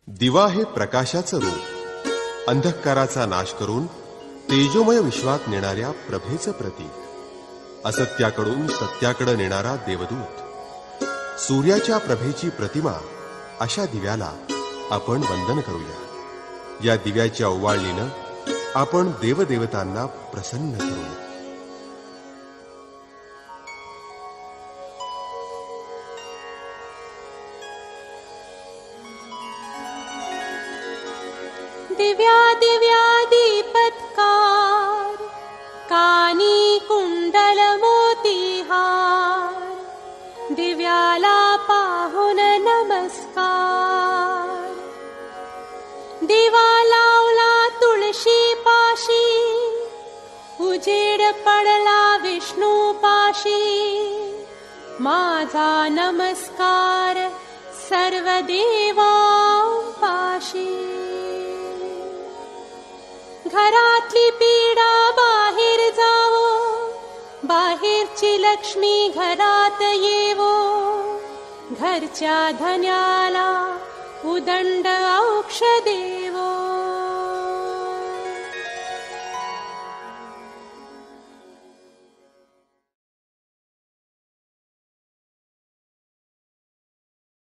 दिवा हे प्रकाशाचं रूप, अंधकाराचा नाश करून तेजोमय विश्वात नेणाऱ्या प्रभेचं प्रतीक, असत्याकडून सत्याकडे नेणारा देवदूत, सूर्याच्या प्रभेची प्रतिमा अशा दिव्याला आपण वंदन करूया. या दिव्याच्या ओवाळणीनं आपण देवदेवतांना प्रसन्न करूया. दिव्या दिव्या दीपत्कार, कानी कुंडल मोतीहार, दिव्याला पाहून नमस्कार. दिवा लावला तुळशी पाशी, उजेड पडला विष्णू पाशी. माझा नमस्कार सर्व देवांपाशी. घरातली पीडा बाहेर जावो, बाहेरची लक्ष्मी घरात येवो. घरच्या धन्याला उदंड औक्ष देवो.